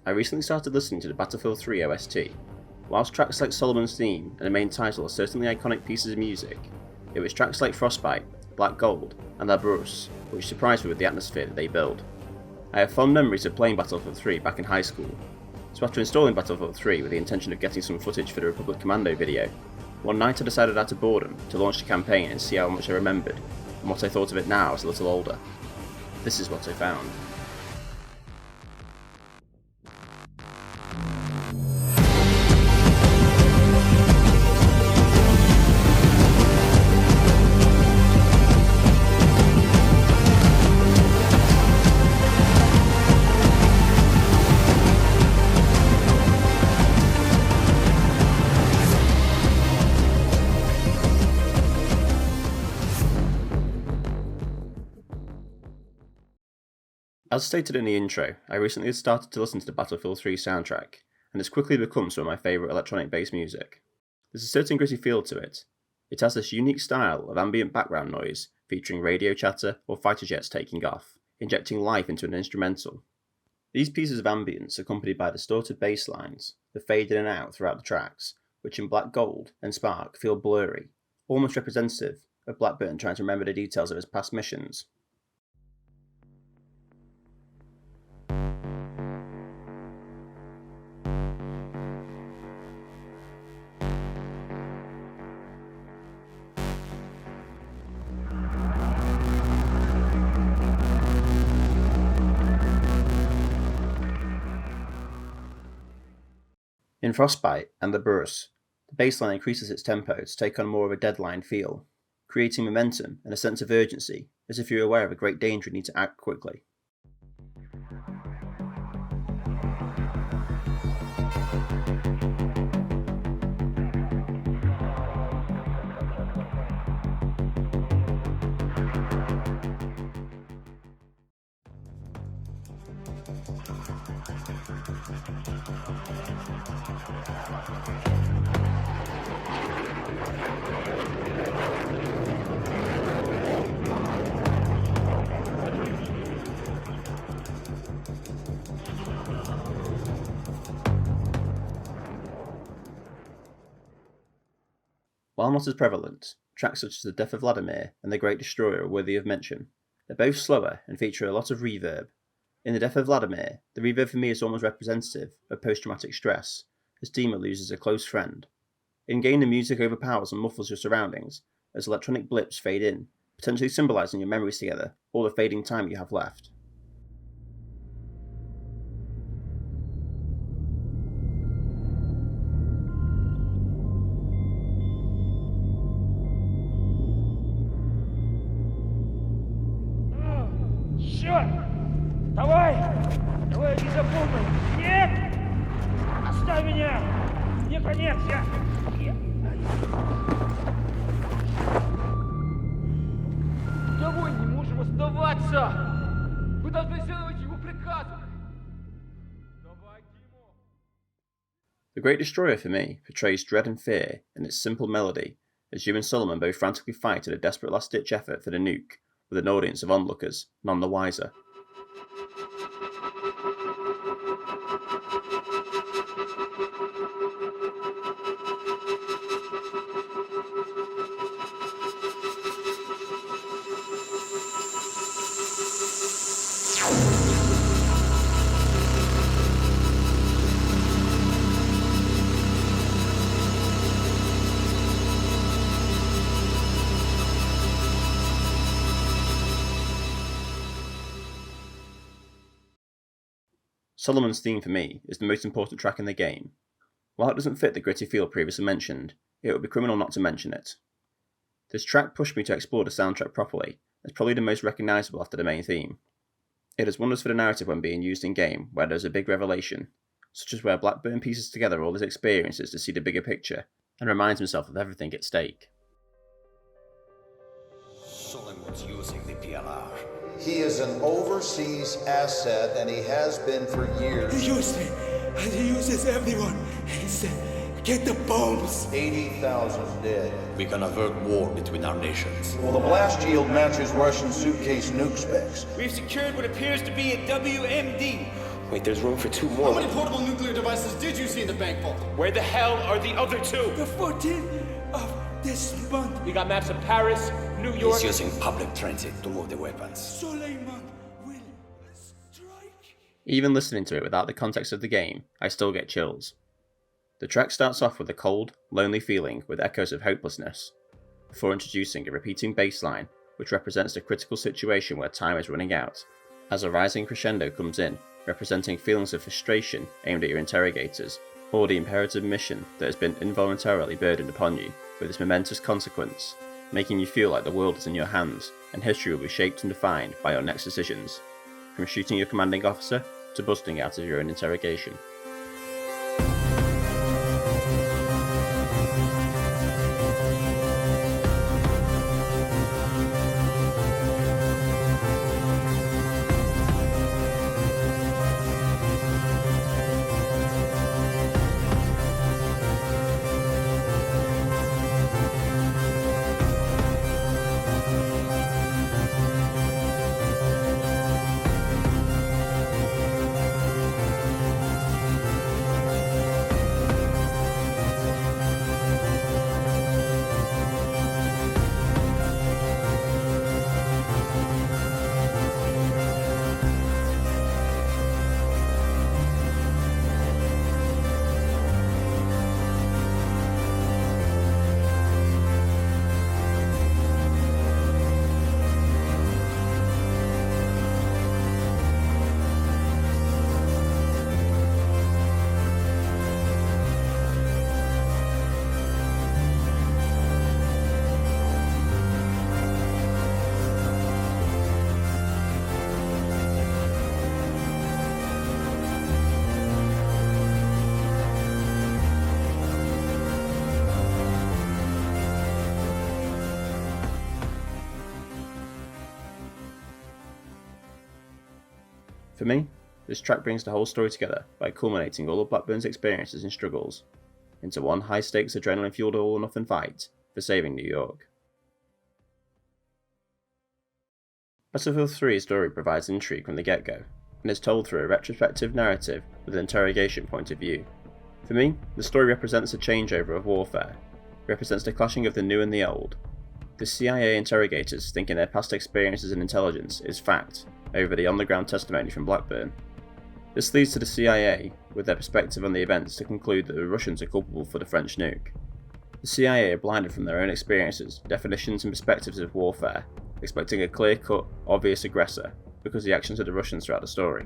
I recently started listening to the Battlefield 3 OST. Whilst tracks like Solomon's Theme and the main title are certainly iconic pieces of music, it was tracks like Frostbite, Black Gold, and La Brousse which surprised me with the atmosphere that they build. I have fond memories of playing Battlefield 3 back in high school, so after installing Battlefield 3 with the intention of getting some footage for the Republic Commando video, one night I decided out of boredom to launch the campaign and see how much I remembered, and what I thought of it now as a little older. This is what I found. As stated in the intro, I recently started to listen to the Battlefield 3 soundtrack, and it's quickly become some of my favourite electronic-based music. There's a certain gritty feel to it. It has this unique style of ambient background noise, featuring radio chatter or fighter jets taking off, injecting life into an instrumental. These pieces of ambience accompanied by distorted bass lines that fade in and out throughout the tracks, which in Black Gold and Spark feel blurry, almost representative of Blackburn trying to remember the details of his past missions. In Frostbite and The Brousse, the bassline increases its tempo to take on more of a deadline feel, creating momentum and a sense of urgency, as if you're aware of a great danger and need to act quickly. While not as prevalent, tracks such as The Death of Vladimir and The Great Destroyer are worthy of mention. They're both slower and feature a lot of reverb. In The Death of Vladimir, the reverb for me is almost representative of post-traumatic stress, as Dima loses a close friend. In-game, the music overpowers and muffles your surroundings, as electronic blips fade in, potentially symbolising your memories together, or the fading time you have left. Давай, не запомни. Нет! Оставь меня! Мне конец, я... Давай, не можем оставаться! Вы должны следовать его приказу! The Great Destroyer for me portrays dread and fear in its simple melody, as you and Solomon both frantically fight in a desperate last-ditch effort for the nuke, with an audience of onlookers, none the wiser. Solomon's Theme for me is the most important track in the game. While it doesn't fit the gritty feel previously mentioned, it would be criminal not to mention it. This track pushed me to explore the soundtrack properly, as probably the most recognisable after the main theme. It has wonders for the narrative when being used in game where there's a big revelation, such as where Blackburn pieces together all his experiences to see the bigger picture, and reminds himself of everything at stake. Solomon's using the PLR. He is an overseas asset, and he has been for years. He used me, and he uses everyone. He said, get the bombs. 80,000 dead. We can avert war between our nations. Well, the blast yield matches Russian suitcase nuke specs. We've secured what appears to be a WMD, Wait, there's room for 2 How more. many portable nuclear devices did you see in the bank vault? Where the hell are the other 2? The 14th of this month, You got maps of Paris, New York. He's using public transit to move the weapons. Suleiman will strike. Even listening to it without the context of the game, I still get chills. The track starts off with a cold, lonely feeling with echoes of hopelessness, before introducing a repeating bass line which represents the critical situation where time is running out, as a rising crescendo comes in, representing feelings of frustration aimed at your interrogators, or the imperative mission that has been involuntarily burdened upon you with this momentous consequence, making you feel like the world is in your hands and history will be shaped and defined by your next decisions, from shooting your commanding officer to busting out of your own interrogation. For me, this track brings the whole story together by culminating all of Blackburn's experiences and struggles into one high-stakes adrenaline-fueled all-or-nothing fight for saving New York. Battlefield 3's story provides intrigue from the get-go, and is told through a retrospective narrative with an interrogation point of view. For me, the story represents a changeover of warfare, represents the clashing of the new and the old. The CIA interrogators thinking their past experiences and intelligence is fact, over the on-the-ground testimony from Blackburn. This leads to the CIA, with their perspective on the events, to conclude that the Russians are culpable for the French nuke. The CIA are blinded from their own experiences, definitions and perspectives of warfare, expecting a clear-cut, obvious aggressor, because of the actions of the Russians throughout the story.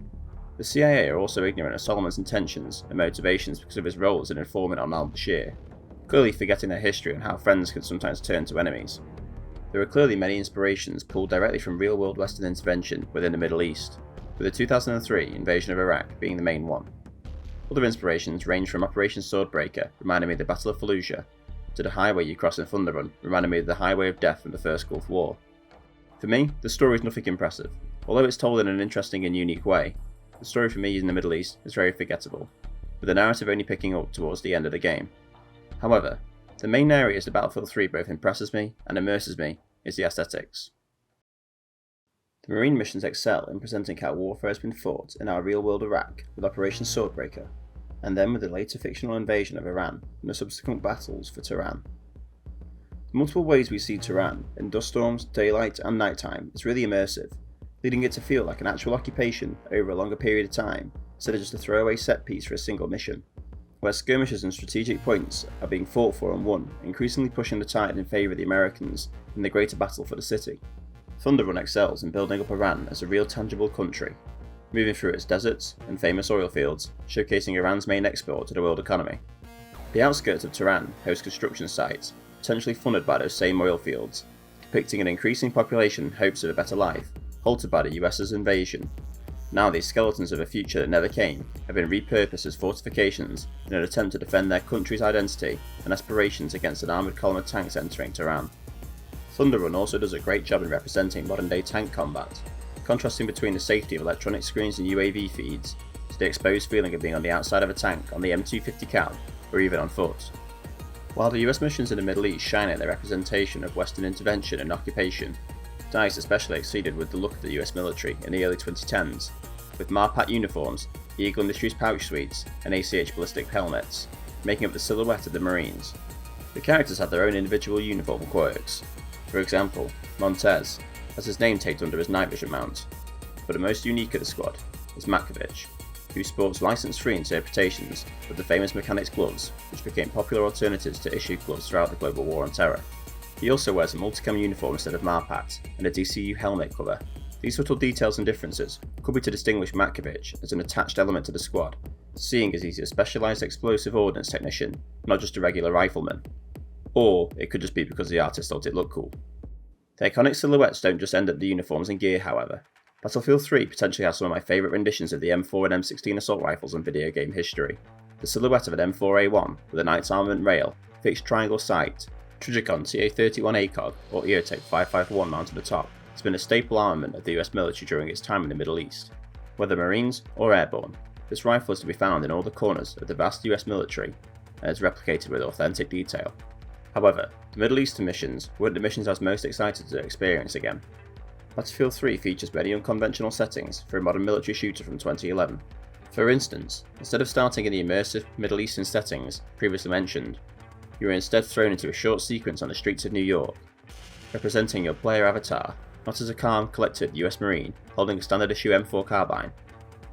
The CIA are also ignorant of Solomon's intentions and motivations because of his role as an informant on al-Bashir, clearly forgetting their history and how friends can sometimes turn to enemies. There are clearly many inspirations pulled directly from real-world Western intervention within the Middle East, with the 2003 invasion of Iraq being the main one. Other inspirations range from Operation Swordbreaker, reminding me of the Battle of Fallujah, to the highway you cross in Thunder Run, reminding me of the Highway of Death from the First Gulf War. For me, the story is nothing impressive. Although it's told in an interesting and unique way, the story for me in the Middle East is very forgettable, with the narrative only picking up towards the end of the game. However, the main areas that Battlefield 3 both impresses me and immerses me is the aesthetics. The Marine missions excel in presenting how warfare has been fought in our real-world Iraq with Operation Swordbreaker, and then with the later fictional invasion of Iran and the subsequent battles for Tehran. The multiple ways we see Tehran in dust storms, daylight and nighttime is really immersive, leading it to feel like an actual occupation over a longer period of time instead of just a throwaway set piece for a single mission, where skirmishes and strategic points are being fought for and won, increasingly pushing the tide in favour of the Americans in the greater battle for the city. Thunder Run excels in building up Iran as a real tangible country, moving through its deserts and famous oil fields, showcasing Iran's main export to the world economy. The outskirts of Tehran host construction sites, potentially funded by those same oil fields, depicting an increasing population in hopes of a better life, halted by the US's invasion. Now these skeletons of a future that never came have been repurposed as fortifications in an attempt to defend their country's identity and aspirations against an armoured column of tanks entering Tehran. Thunder Run also does a great job in representing modern day tank combat, contrasting between the safety of electronic screens and UAV feeds to the exposed feeling of being on the outside of a tank on the M250 Cal or even on foot. While the US missions in the Middle East shine at their representation of Western intervention and occupation, DICE especially exceeded with the look of the US military in the early 2010s, with Marpat uniforms Eagle Industries pouch suites, and ACH ballistic helmets, making up the silhouette of the Marines. The characters have their own individual uniform quirks. For example, Montez has his name taped under his night vision mount, but the most unique of the squad is Matkovich, who sports license-free interpretations of the famous mechanic's gloves, which became popular alternatives to issued gloves throughout the global war on terror. He also wears a multicam uniform instead of Marpat and a DCU helmet cover. These subtle details and differences could be to distinguish Matkovich as an attached element to the squad, seeing as he's a specialised explosive ordnance technician, not just a regular rifleman. Or it could just be because the artist thought it looked cool. The iconic silhouettes don't just end at the uniforms and gear, however. Battlefield 3 potentially has some of my favourite renditions of the M4 and M16 assault rifles in video game history. The silhouette of an M4A1 with a Knight's Armament rail, fixed triangle sight, Trigicon TA-31 ACOG or EOTech 551 mounted atop has been a staple armament of the US military during its time in the Middle East. Whether Marines or airborne, this rifle is to be found in all the corners of the vast US military and is replicated with authentic detail. However, the Middle Eastern missions weren't the missions I was most excited to experience again. Battlefield 3 features many unconventional settings for a modern military shooter from 2011. For instance, instead of starting in the immersive Middle Eastern settings previously mentioned, you are instead thrown into a short sequence on the streets of New York, representing your player avatar not as a calm, collected US Marine holding a standard issue M4 carbine,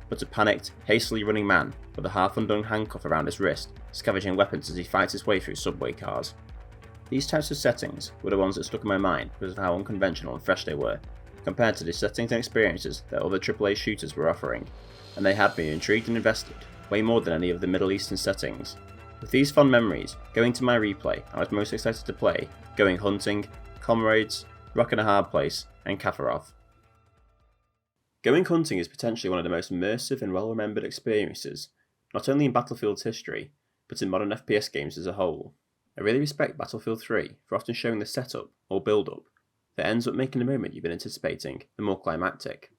but a panicked, hastily running man with a half-undone handcuff around his wrist, scavenging weapons as he fights his way through subway cars. These types of settings were the ones that stuck in my mind because of how unconventional and fresh they were, compared to the settings and experiences that other AAA shooters were offering, and they had me intrigued and invested, way more than any of the Middle Eastern settings. With these fond memories, going to my replay, I was most excited to play Going Hunting, Comrades, Rockin' a Hard Place, and Kaffarov. Going Hunting is potentially one of the most immersive and well-remembered experiences, not only in Battlefield's history, but in modern FPS games as a whole. I really respect Battlefield 3 for often showing the setup, or build-up, that ends up making the moment you've been anticipating the more climactic.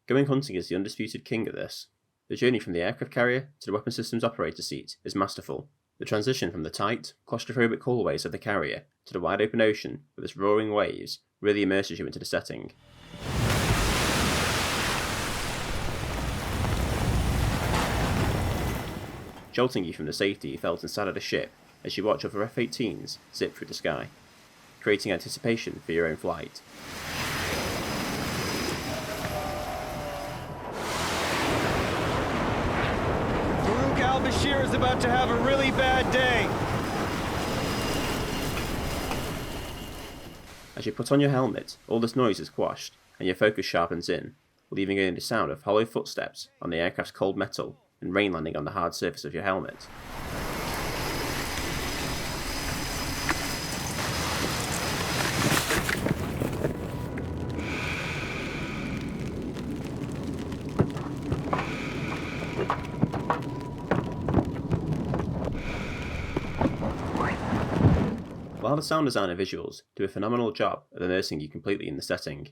Going Hunting is the undisputed king of this. The journey from the aircraft carrier to the weapon systems operator seat is masterful. The transition from the tight, claustrophobic hallways of the carrier to the wide open ocean with its roaring waves really immerses you into the setting. Jolting you from the safety you felt inside of the ship as you watch other F-18s zip through the sky, creating anticipation for your own flight. Al-Bashir is about to have a really bad day. As you put on your helmet, all this noise is quashed, and your focus sharpens in, leaving only the sound of hollow footsteps on the aircraft's cold metal and rain landing on the hard surface of your helmet. While the sound design and visuals do a phenomenal job of immersing you completely in the setting,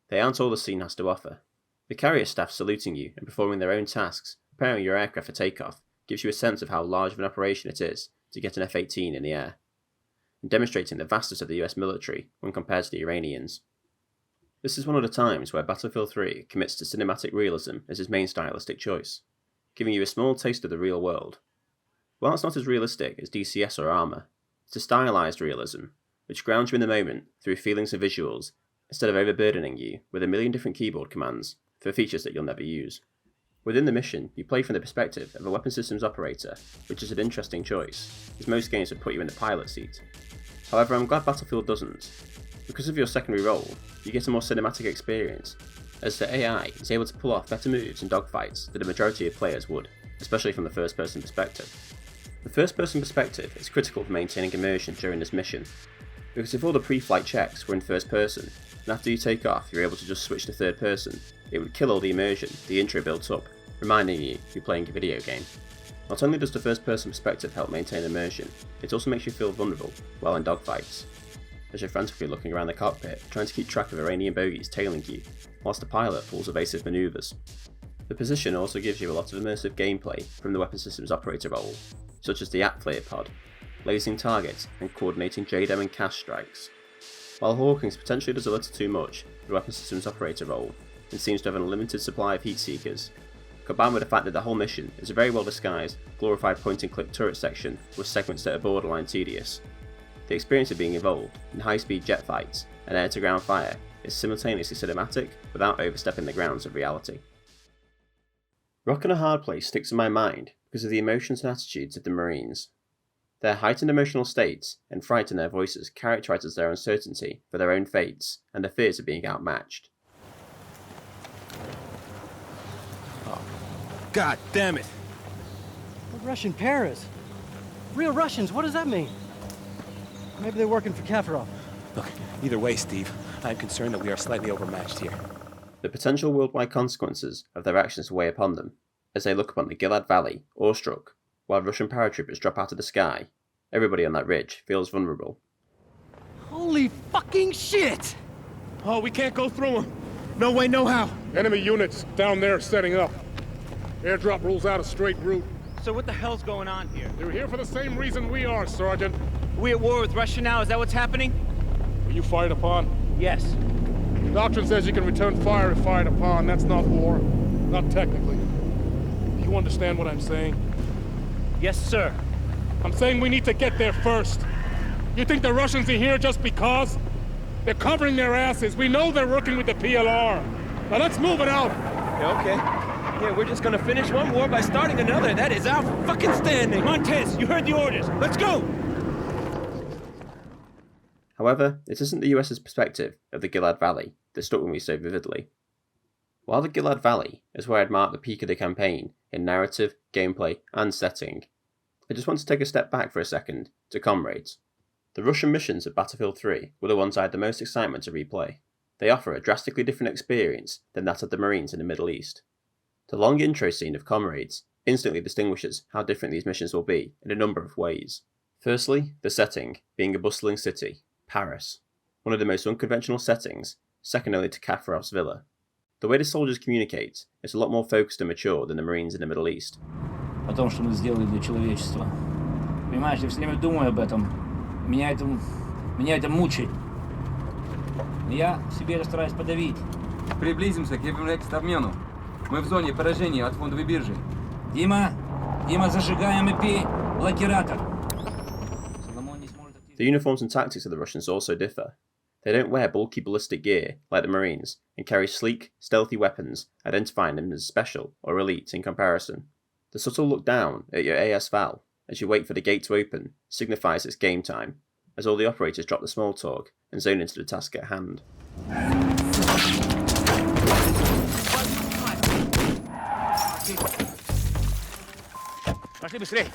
they aren't all the scene has to offer. The carrier staff saluting you and performing their own tasks, preparing your aircraft for takeoff, gives you a sense of how large of an operation it is to get an F-18 in the air, and demonstrating the vastness of the US military when compared to the Iranians. This is one of the times where Battlefield 3 commits to cinematic realism as its main stylistic choice, giving you a small taste of the real world. While it's not as realistic as DCS or Armour, it's a stylized realism, which grounds you in the moment through feelings and visuals, instead of overburdening you with a million different keyboard commands for features that you'll never use. Within the mission, you play from the perspective of a weapon systems operator, which is an interesting choice, as most games would put you in the pilot seat. However, I'm glad Battlefield doesn't. Because of your secondary role, you get a more cinematic experience, as the AI is able to pull off better moves in dogfights than the majority of players would, especially from the first-person perspective. The first-person perspective is critical for maintaining immersion during this mission, because if all the pre-flight checks were in first person, and after you take off you're able to just switch to third person, it would kill all the immersion the intro builds up, reminding you you're playing a video game. Not only does the first-person perspective help maintain immersion, it also makes you feel vulnerable while in dogfights, as you're frantically looking around the cockpit trying to keep track of Iranian bogies tailing you, whilst the pilot pulls evasive manoeuvres. The position also gives you a lot of immersive gameplay from the weapon systems operator role, such as the Acclaim pod, lasing targets and coordinating JDAM and CAS strikes. While Hawkins potentially does a little too much for the weapon systems operator role and seems to have an unlimited supply of heat seekers, combined with the fact that the whole mission is a very well disguised, glorified point-and-click turret section with segments that are borderline tedious. The experience of being involved in high-speed jet fights and air-to-ground fire is simultaneously cinematic without overstepping the grounds of reality. Rock and a Hard Place sticks in my mind because of the emotions and attitudes of the Marines. Their heightened emotional states and fright in their voices characterises their uncertainty for their own fates and their fears of being outmatched. Oh, God damn it! Russian Paris? Real Russians, what does that mean? Maybe they're working for Kaffarov. Look, either way, Steve, I'm concerned that we are slightly overmatched here. The potential worldwide consequences of their actions weigh upon them as they look upon the Gilad Valley, awestruck, while Russian paratroopers drop out of the sky. Everybody on that ridge feels vulnerable. Holy fucking shit! Oh, we can't go through them. No way, no how. Enemy units down there setting up. Airdrop rules out a straight route. So what the hell's going on here? They're here for the same reason we are, Sergeant. We at war with Russia now? Is that what's happening? Were you fired upon? Yes. Doctrine says you can return fire if fired upon. That's not war. Not technically. You understand what I'm saying? Yes, sir. I'm saying we need to get there first. You think the Russians are here just because? They're covering their asses. We know they're working with the PLR. Now let's move it out. Yeah, okay. Yeah, we're just gonna finish one war by starting another. That is our fucking standing. Montez, you heard the orders. Let's go! However, it isn't the US's perspective of the Gilad Valley that struck me so vividly. While the Gilad Valley is where I'd mark the peak of the campaign in narrative, gameplay, and setting, I just want to take a step back for a second to Comrades. The Russian missions of Battlefield 3 were the ones I had the most excitement to replay. They offer a drastically different experience than that of the Marines in the Middle East. The long intro scene of Comrades instantly distinguishes how different these missions will be in a number of ways. Firstly, the setting being a bustling city, Paris, one of the most unconventional settings, second only to Kaffarov's villa. The way the soldiers communicate is a lot more focused and mature than the Marines in the Middle East. О том, что мы сделали для человечества. Понимаешь, я все время думаю об этом. Меня это мучает. Я себе это стараюсь подавить. Приблизимся к обмену. Мы в зоне поражения от фондовой биржи. Дима, зажигаем EP блокиратор. The uniforms and tactics of the Russians also differ. They don't wear bulky ballistic gear like the Marines and carry sleek, stealthy weapons, identifying them as special or elite in comparison. The subtle look down at your AS Val as you wait for the gate to open signifies it's game time, as all the operators drop the small talk and zone into the task at hand. Пошли быстрее!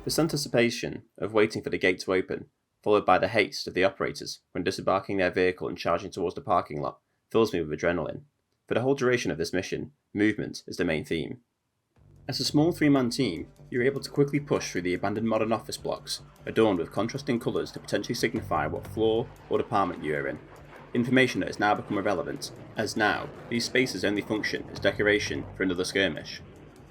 This anticipation of waiting for the gate to open, followed by the haste of the operators when disembarking their vehicle and charging towards the parking lot, fills me with adrenaline. For the whole duration of this mission, movement is the main theme. As a small 3-man team, you're able to quickly push through the abandoned modern office blocks, adorned with contrasting colours to potentially signify what floor or department you're in. Information that has now become irrelevant, as now, these spaces only function as decoration for another skirmish.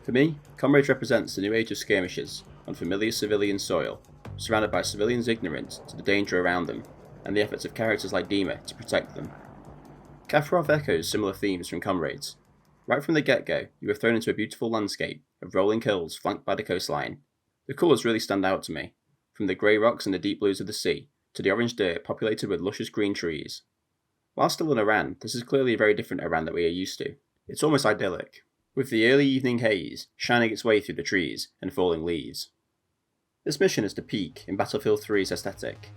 For me, Comrades represents the new age of skirmishes, on familiar civilian soil, surrounded by civilians ignorant to the danger around them, and the efforts of characters like Dima to protect them. Kaffarov echoes similar themes from Comrades. Right from the get-go, you are thrown into a beautiful landscape of rolling hills flanked by the coastline. The colours really stand out to me, from the grey rocks and the deep blues of the sea, to the orange dirt populated with luscious green trees. While still in Iran, this is clearly a very different Iran that we are used to. It's almost idyllic, with the early evening haze shining its way through the trees and falling leaves. This mission is the peak in Battlefield 3's aesthetic,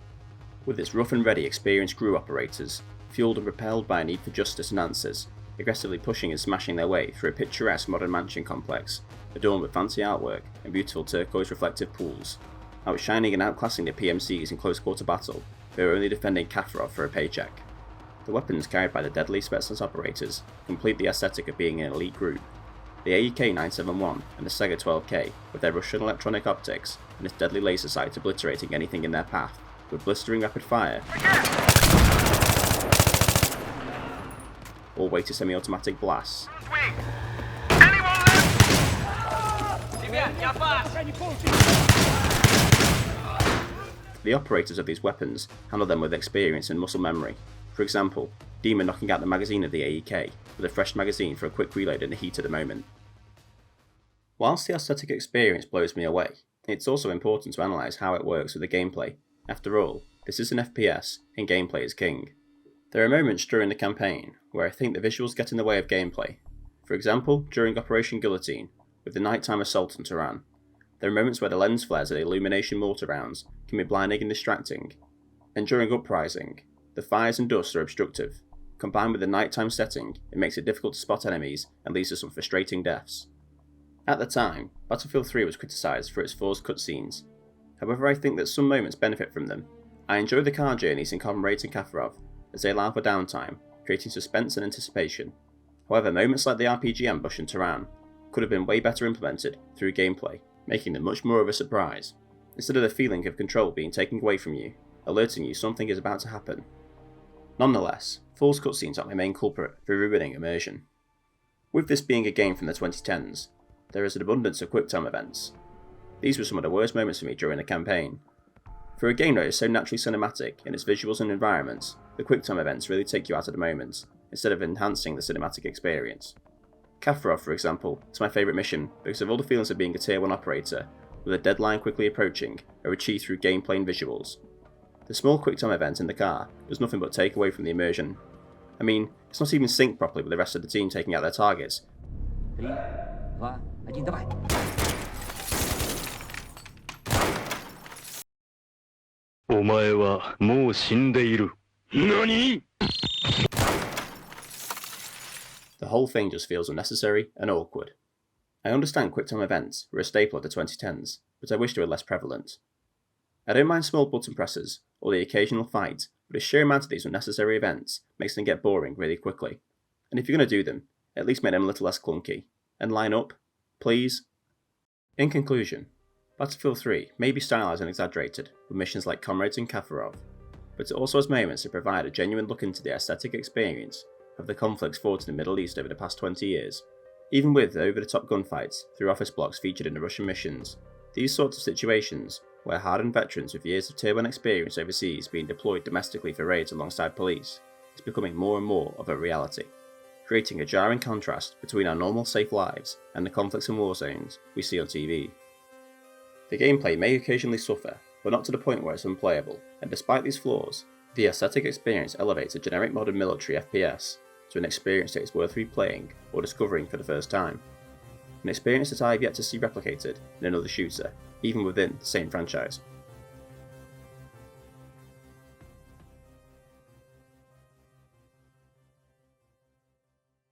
with its rough and ready experienced crew operators, fueled and propelled by a need for justice and answers, aggressively pushing and smashing their way through a picturesque modern mansion complex, adorned with fancy artwork and beautiful turquoise reflective pools, outshining and outclassing the PMCs in close quarter battle, who are only defending Kaffarov for a paycheck. The weapons carried by the deadly Spetsnaz operators complete the aesthetic of being an elite group. The AEK 971 and the Sega 12K, with their Russian electronic optics and its deadly laser sight obliterating anything in their path, with blistering rapid fire, or weighty semi-automatic blasts. The operators of these weapons handle them with experience and muscle memory, For example, Demon knocking out the magazine of the AEK with a fresh magazine for a quick reload in the heat of the moment. Whilst the aesthetic experience blows me away, it's also important to analyse how it works with the gameplay. After all, this is an FPS, and gameplay is king. There are moments during the campaign where I think the visuals get in the way of gameplay. For example, during Operation Guillotine, with the nighttime assault on Tehran. There are moments where the lens flares of the illumination mortar rounds can be blinding and distracting. And during Uprising, the fires and dust are obstructive. Combined with the nighttime setting, it makes it difficult to spot enemies and leads to some frustrating deaths. At the time, Battlefield 3 was criticised for its forced cutscenes. However, I think that some moments benefit from them. I enjoy the car journeys in Comrades and Kaffarov, as they allow for downtime, creating suspense and anticipation. However, moments like the RPG ambush in Tehran could have been way better implemented through gameplay, making them much more of a surprise, instead of the feeling of control being taken away from you, alerting you something is about to happen. Nonetheless, forced cutscenes aren't my main culprit for ruining immersion. With this being a game from the 2010s, there is an abundance of QuickTime events. These were some of the worst moments for me during the campaign. For a game that is so naturally cinematic in its visuals and environments, the QuickTime events really take you out of the moment, instead of enhancing the cinematic experience. Kaffarov, for example, is my favourite mission because of all the feelings of being a Tier 1 operator, with a deadline quickly approaching, are achieved through gameplay and visuals. The small QuickTime event in the car does nothing but take away from the immersion. I mean, it's not even synced properly with the rest of the team taking out their targets. 3, 2, 1, давай! The whole thing just feels unnecessary and awkward. I understand QuickTime events were a staple of the 2010s, but I wish they were less prevalent. I don't mind small button presses or the occasional fight, but a sheer amount of these unnecessary events makes them get boring really quickly. And if you're going to do them, at least make them a little less clunky. And line up, please. In conclusion, Battlefield 3 may be stylized and exaggerated with missions like Comrades and Kaffarov, but it also has moments that provide a genuine look into the aesthetic experience of the conflicts fought in the Middle East over the past 20 years. Even with the over-the-top gunfights through office blocks featured in the Russian missions, these sorts of situations, where hardened veterans with years of Tier 1 experience overseas being deployed domestically for raids alongside police, is becoming more and more of a reality, creating a jarring contrast between our normal safe lives and the conflicts and war zones we see on TV. The gameplay may occasionally suffer, but not to the point where it's unplayable, and despite these flaws, the aesthetic experience elevates a generic modern military FPS to an experience that is worth replaying or discovering for the first time. An experience that I have yet to see replicated in another shooter, even within the same franchise.